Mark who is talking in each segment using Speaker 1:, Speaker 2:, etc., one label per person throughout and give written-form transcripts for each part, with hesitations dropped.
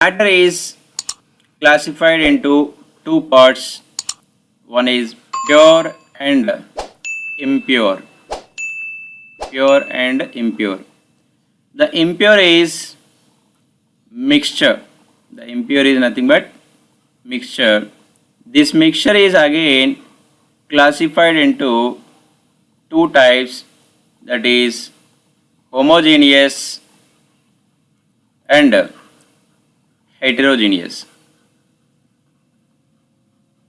Speaker 1: Matter is classified into two parts. One is pure and impure. Pure and impure. The impure is mixture. The impure is nothing but mixture. This mixture is again classified into two types, that is homogeneous and heterogeneous.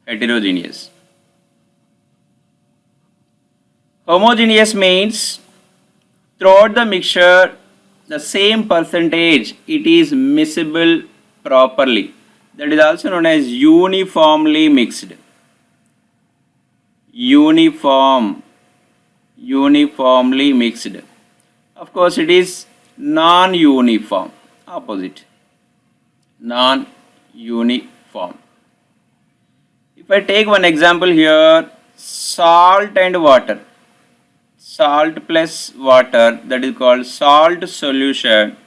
Speaker 1: Heterogeneous. Homogeneous means throughout the mixture the same percentage it is miscible properly. That is also known as uniformly mixed. Uniformly mixed. Of course, it is non-uniform. Opposite. Non-uniform. If I take one example here, salt and water. Salt plus water, that is called salt solution.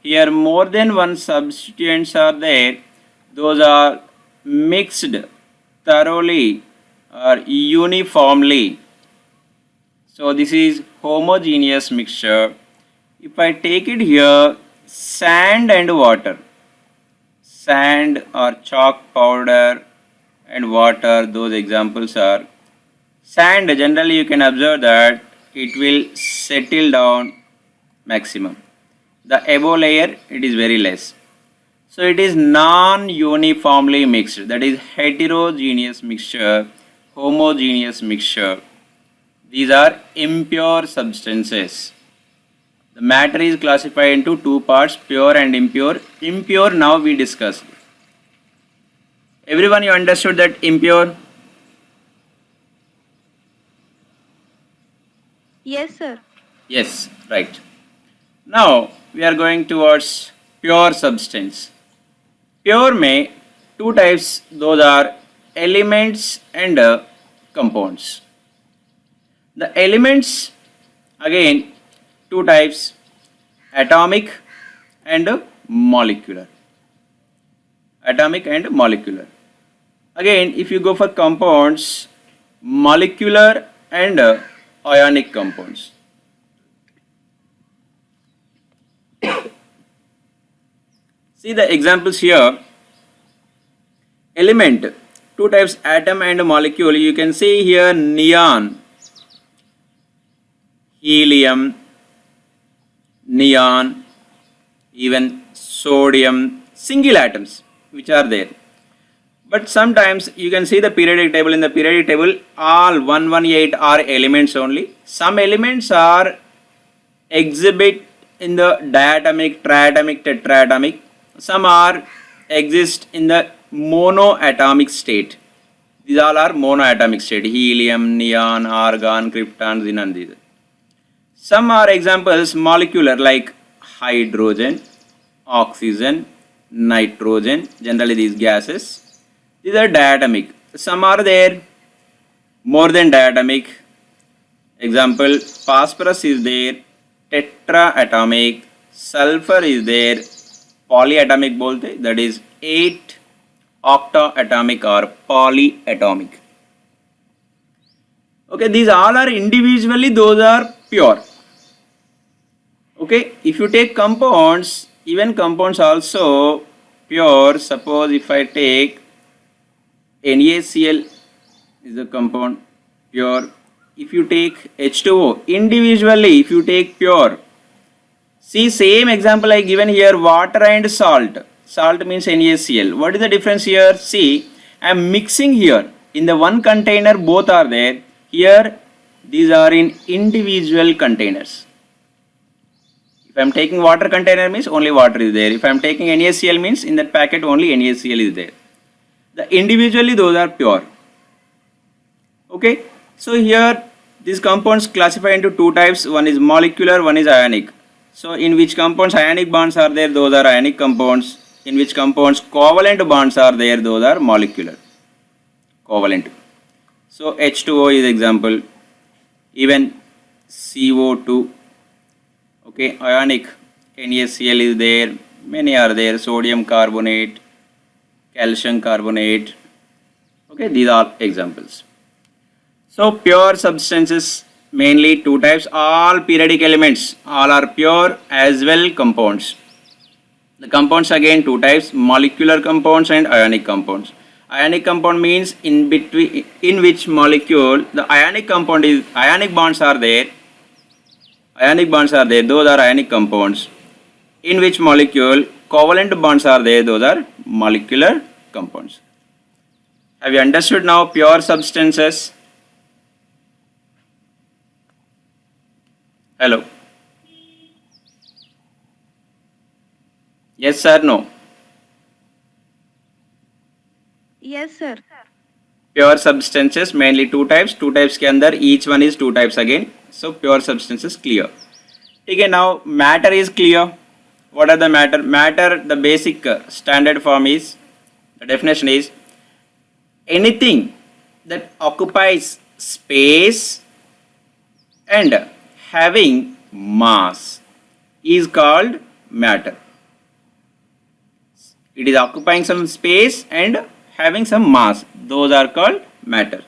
Speaker 1: Here more than one substituents are there. Those are mixed thoroughly or uniformly. So this is homogeneous mixture. If I take it here, sand and water. Sand or chalk powder and water, those examples are. Sand, generally you can observe that it will settle down maximum. The above layer, it is very less. So it is non-uniformly mixed, that is heterogeneous mixture, homogeneous mixture. These are impure substances. The matter is classified into two parts, pure and impure. Impure now we discussed. Everyone, you understood that impure?
Speaker 2: Yes, sir.
Speaker 1: Yes, right. Now we are going towards pure substance. Pure may two types, those are elements and compounds. The elements again two types, atomic and molecular. Atomic and molecular. Again, if you go for compounds, molecular and ionic compounds. See the examples here. Element, two types, atom and molecule. You can see here neon, helium, neon, even sodium, single atoms which are there. But sometimes you can see the periodic table. In the periodic table, all 118 are elements only. Some elements are exhibit in the diatomic, triatomic, tetraatomic. Some are exist in the monoatomic state. These all are monoatomic state. Helium, neon, argon, krypton, xenon. These. Some are examples molecular like hydrogen, oxygen, nitrogen. Generally these gases. These are diatomic. Some are there more than diatomic. Example, phosphorus is there, tetraatomic, sulfur is there, polyatomic bolte, that is 8 octaatomic or polyatomic. Okay, these all are individually, those are pure. Okay, if you take compounds, even compounds also pure. Suppose if I take NaCl is a compound pure. If you take H2O individually, if you take pure, see same example I given here, water and salt. Salt means NaCl. What is the difference here? See, I am mixing here. In the one container both are there. Here these are in individual containers. If I am taking water container means only water is there. If I am taking NaCl means in that packet only NaCl is there. The individually those are pure. Okay, so here these compounds classify into two types. One is molecular, one is ionic. So in which compounds ionic bonds are there, those are ionic compounds. In which compounds covalent bonds are there, those are molecular. Covalent. So H2O is example. Even CO2. Okay, ionic NaCl is there, Many are there, sodium carbonate, calcium carbonate. Okay, these are examples. So pure substances, mainly two types, all periodic elements, all are pure as well compounds. The compounds again two types, molecular compounds and ionic compounds. Ionic compound means in between, in which molecule the ionic compound is, ionic bonds are there, those are ionic compounds. In which molecule covalent bonds are there, those are molecular compounds. Have you understood now pure substances? Hello. Yes sir, no.
Speaker 2: Yes, sir.
Speaker 1: Pure substances mainly two types के अंदर each one is two types again. So pure substances clear. Okay, now matter is clear. What are the matter? Matter, the basic standard form is, the definition is anything that occupies space and having mass is called matter. It is occupying some space and having some mass. Those are called matter.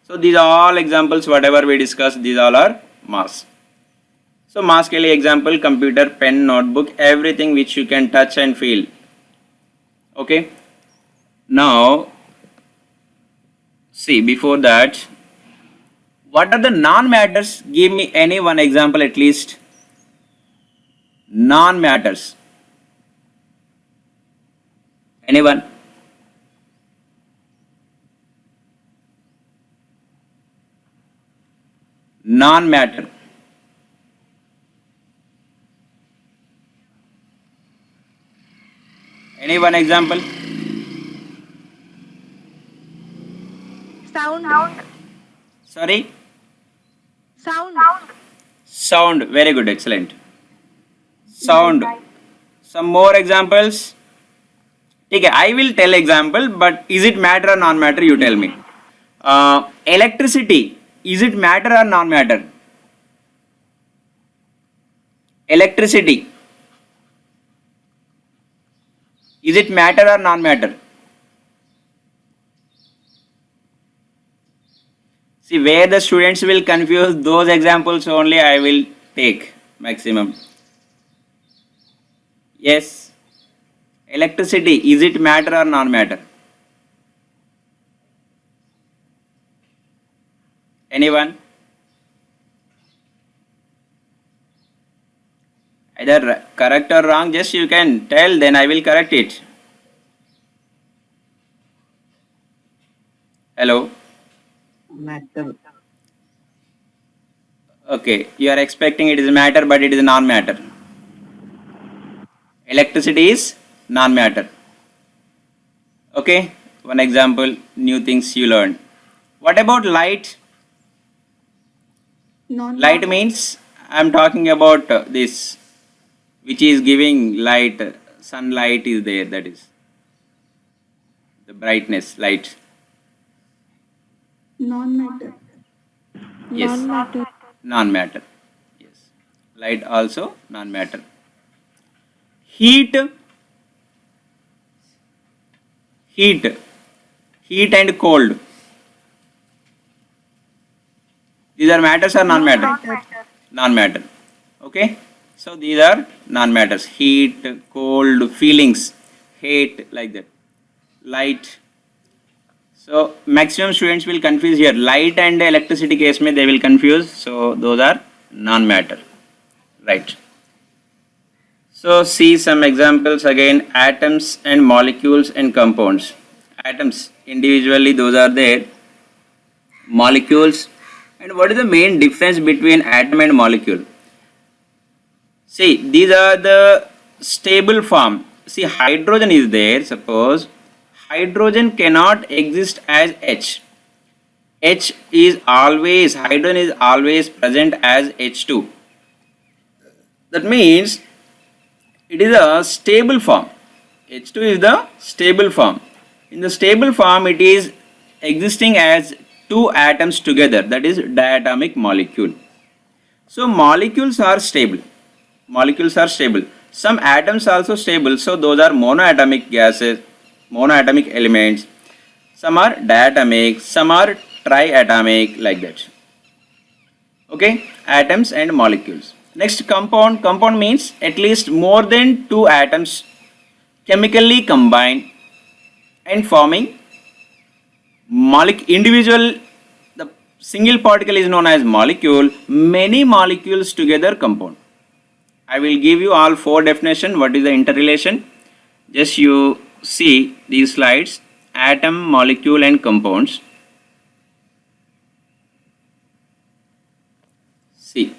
Speaker 1: So these are all examples, whatever we discussed, these all are mass. So mass के लिए example computer, pen, notebook, everything which you can touch and feel. Okay. Now, see before that, what are the non-matters? Give me any one example at least. Non-matters. Anyone? Non-matter. Any one example?
Speaker 2: Sound.
Speaker 1: Sorry?
Speaker 2: Sound.
Speaker 1: Sound. Very good. Excellent. Sound. Some more examples? Okay, I will tell example, but is it matter or non-matter? You tell me. Electricity. Is it matter or non-matter? Electricity. Is it matter or non-matter? See, where the students will confuse, those examples only I will take maximum. Yes. Electricity, is it matter or non-matter? Anyone? Either correct or wrong, just you can tell, then I will correct it. Hello?
Speaker 3: Matter.
Speaker 1: Okay, you are expecting it is matter, but it is non-matter. Electricity is non-matter. Okay, one example, new things you learned. What about light? Light means I am talking about this, which is giving light, sunlight is there, that is the brightness, light.
Speaker 2: Non-matter.
Speaker 1: Yes.
Speaker 2: Non-matter.
Speaker 1: Non-matter. Yes. Light also non-matter. Heat. Heat. Heat and cold. These are matters or non-matter? Non-matter. Okay. So these are non-matters. Heat, cold, feelings, hate, like that. Light. So maximum students will confuse here. Light and electricity case mein they will confuse. So those are non-matter. Right. So see some examples again. Atoms and molecules and compounds. Atoms individually those are there. Molecules. And what is the main difference between atom and molecule? See, these are the stable form. See, hydrogen is there, suppose. Hydrogen cannot exist as H. Hydrogen is always present as H2. That means it is a stable form. H2 is the stable form. In the stable form, it is existing as two atoms together, that is diatomic molecule. So molecules are stable. Molecules are stable. Some atoms also stable, so those are monoatomic gases, monoatomic elements. Some are diatomic, some are triatomic, like that. Okay, atoms and molecules. Next, compound. Compound means at least more than two atoms chemically combined and forming individual. The single particle is known as molecule. Many molecules together compound. I will give you all four definition. What is the interrelation? Just you see these slides. Atom, molecule and compounds. See,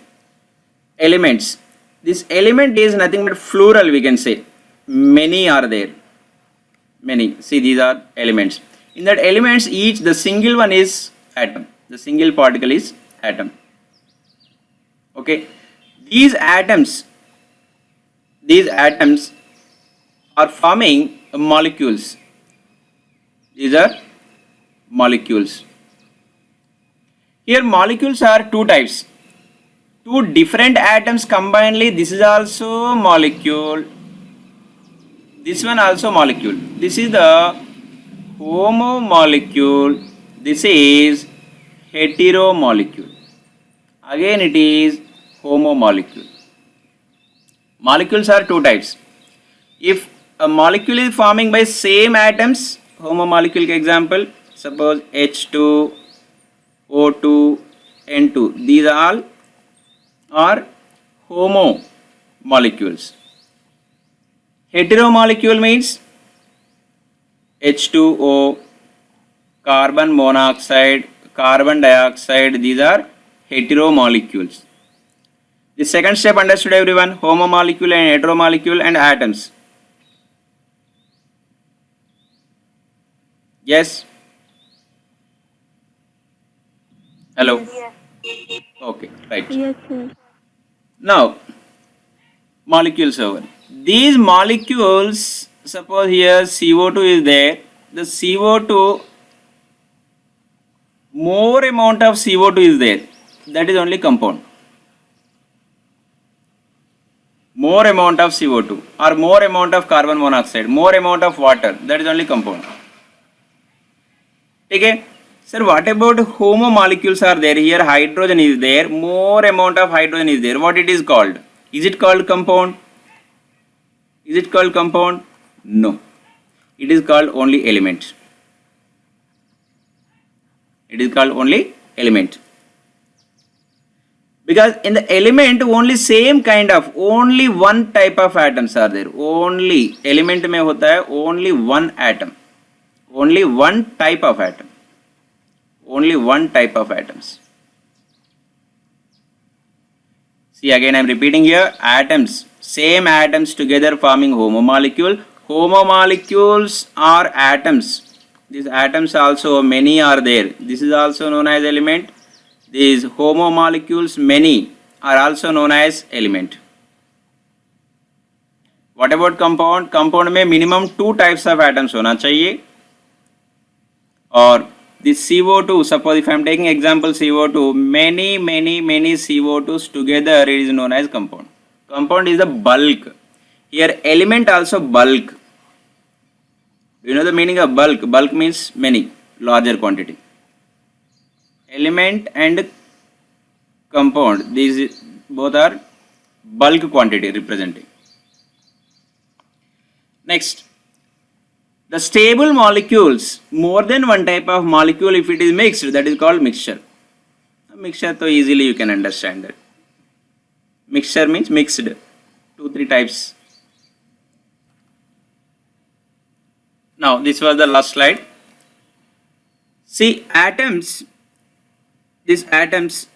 Speaker 1: elements. This element is nothing but plural, we can say. Many are there. Many. See, these are elements. In that elements, each the single one is atom. The single particle is atom. Okay. These atoms are forming molecules. These are molecules. Here molecules are two types. Two different atoms combinedly, this is also molecule. This one also molecule. This is the homomolecule. This is heteromolecule. Again it is homomolecule. Molecules are two types. If a molecule is forming by same atoms, homomolecule example, suppose H2, O2, N2. These all are homomolecules. Heteromolecule means H2O, carbon monoxide, carbon dioxide. These are heteromolecules. The second step understood everyone? Homomolecule and heteromolecule and atoms. Yes? Hello? Okay, right.
Speaker 2: Yes, sir.
Speaker 1: Now, molecules over. These molecules, suppose here CO2 is there. The CO2, more amount of CO2 is there. That is only compound. More amount of CO2 or more amount of carbon monoxide, more amount of water. That is only compound. Okay? Sir, what about homomolecules are there? Here hydrogen is there, more amount of hydrogen is there. What it is called? Is it called compound? Is it called compound? No. It is called only element. It is called only element. Because in the element only same kind of, only one type of atoms are there. Only element mein hota hai only one atom. Only one type of atom. Only one type of atoms. See, again I am repeating here, atoms, same atoms together forming homomolecule. Homomolecules are atoms. These atoms also many are there. This is also known as element. These homomolecules many are also known as element. What about compound? Compound में minimum two types of atoms होना चाहिए. और this CO2, suppose if I am taking example CO2, many CO2s together, it is known as compound. Compound is the bulk. Here element also bulk. You know the meaning of bulk? Bulk means many, larger quantity. Element and compound, these both are bulk quantity representing. Next. The stable molecules, more than one type of molecule, if it is mixed, that is called mixture. Mixture, so easily you can understand that. Mixture means mixed, 2-3 types. Now, this was the last slide. See, atoms, these atoms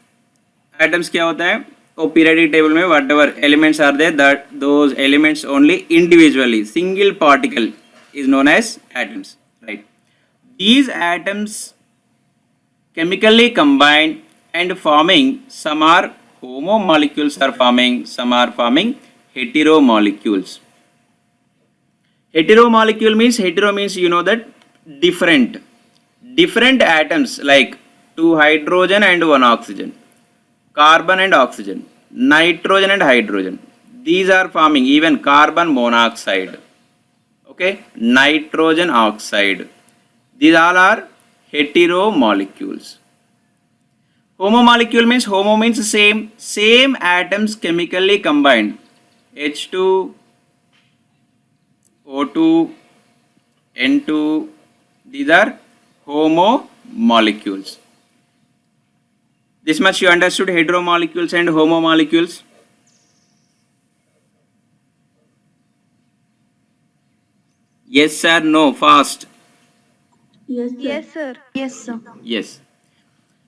Speaker 1: क्या होता है? Oh, periodic table में whatever elements are there, that those elements only individually, single particle is known as atoms, right? These atoms chemically combine and forming, some are homomolecules are forming, some are forming heteromolecules. Heteromolecule means, hetero means you know that different atoms like 2 hydrogen and 1 oxygen, carbon and oxygen, nitrogen and hydrogen. These are forming even carbon monoxide, okay, nitrogen oxide. These all are hetero molecules. Homo molecule means homo means same atoms chemically combined. H2, O2, N2. These are homo molecules. This much you understood hetero molecules and homo molecules. Yes sir, no, fast.
Speaker 3: Yes, sir.
Speaker 2: Yes, sir.
Speaker 3: Yes, sir.
Speaker 1: Yes.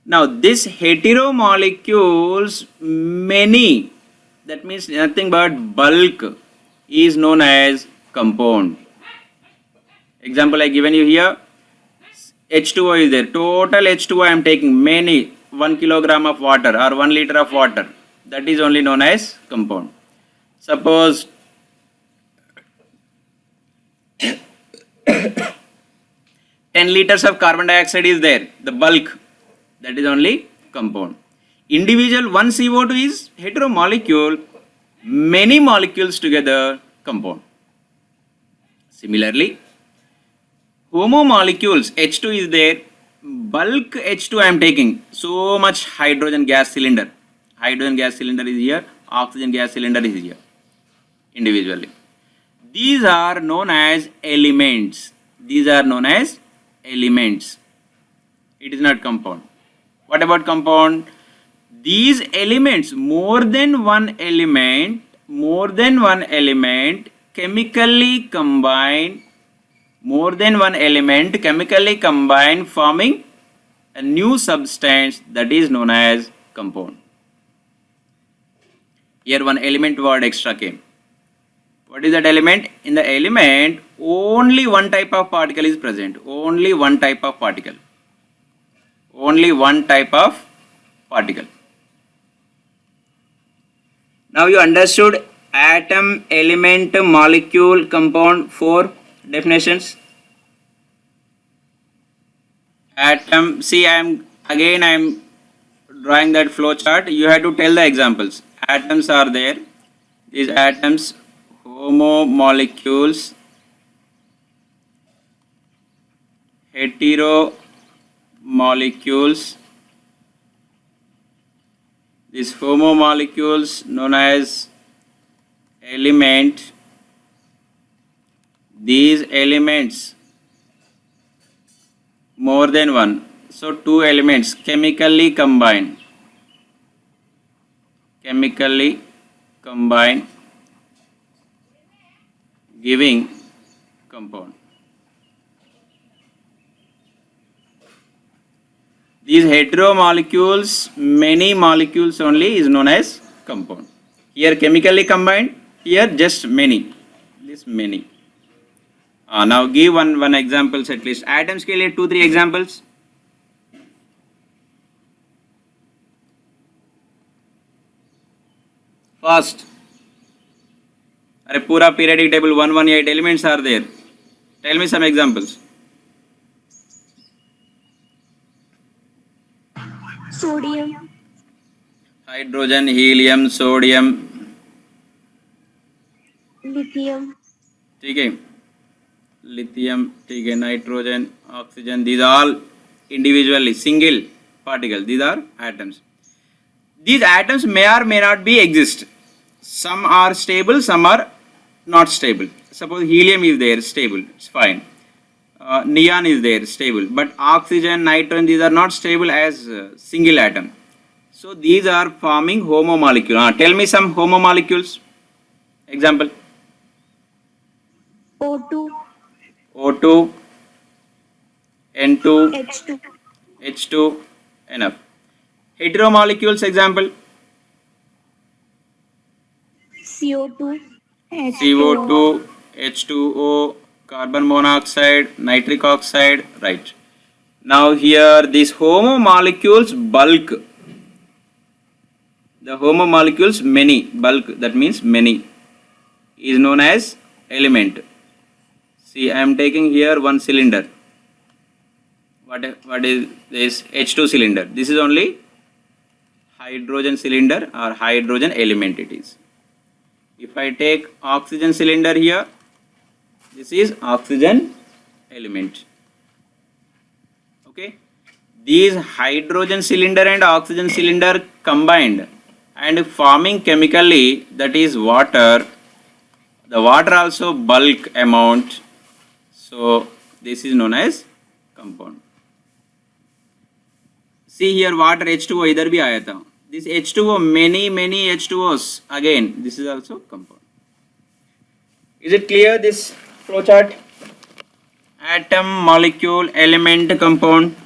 Speaker 1: Now this hetero molecules, many, that means nothing but bulk, is known as compound. Example I given you here, H2O is there. Total H2O I am taking many, 1 kilogram of water or 1 liter of water. That is only known as compound. Suppose 10 liters of carbon dioxide is there, the bulk, that is only compound. Individual 1 CO2 is hetero molecule, many molecules together compound. Similarly, homo molecules, H2 is there, bulk H2 I am taking, so much hydrogen gas cylinder. Hydrogen gas cylinder is here, oxygen gas cylinder is here, individually. These are known as elements. These are known as elements. It is not compound. What about compound? These elements, more than one element, chemically combine, forming a new substance that is known as compound. Here one element word extra came. What is that element? In the element, only one type of particle is present. Only one type of particle. Now you understood atom, element, molecule, compound, 4 definitions. Atom, see I am drawing that flow chart. You have to tell the examples. Atoms are there. These atoms, homo molecules, hetero molecules. These homo molecules known as element. These elements, more than one. So 2 elements chemically combine, giving compound. These hetero molecules, many molecules only, is known as compound. Here chemically combined, here just many. This many. Now give one examples at least. Atoms के लिए 2-3 examples. Fast. अरे पूरा periodic table 118 elements are there. Tell me some examples.
Speaker 2: Sodium.
Speaker 1: Hydrogen, helium, sodium.
Speaker 2: Lithium.
Speaker 1: ठीक है. Lithium, ठीक है. Nitrogen, oxygen. These are all individually single particle. These are atoms. These atoms may or may not be exist. Some are stable, some are not stable. Suppose helium is there, stable, it's fine. Neon is there, stable. But oxygen, nitrogen, these are not stable as single atom. So these are forming homo molecule. Tell me some homo molecules. Example.
Speaker 2: O2.
Speaker 1: O2, N2,
Speaker 2: H2.
Speaker 1: H2, enough. Hetero molecules example.
Speaker 2: CO2.
Speaker 1: CO2, H2O, carbon monoxide, nitric oxide, right. Now here these homo molecules bulk. The homo molecules many, bulk, that means many, is known as element. See, I am taking here one cylinder. What is this? H2 cylinder. This is only hydrogen cylinder or hydrogen element it is. If I take oxygen cylinder here, this is oxygen element. Okay, these hydrogen cylinder and oxygen cylinder combined and forming chemically, that is water. The water also bulk amount, so this is known as compound. See here, water H2O इधर भी आया था. This H2O, many H2Os, again this is also compound. Is it clear, this flow chart? Atom, molecule, element, compound.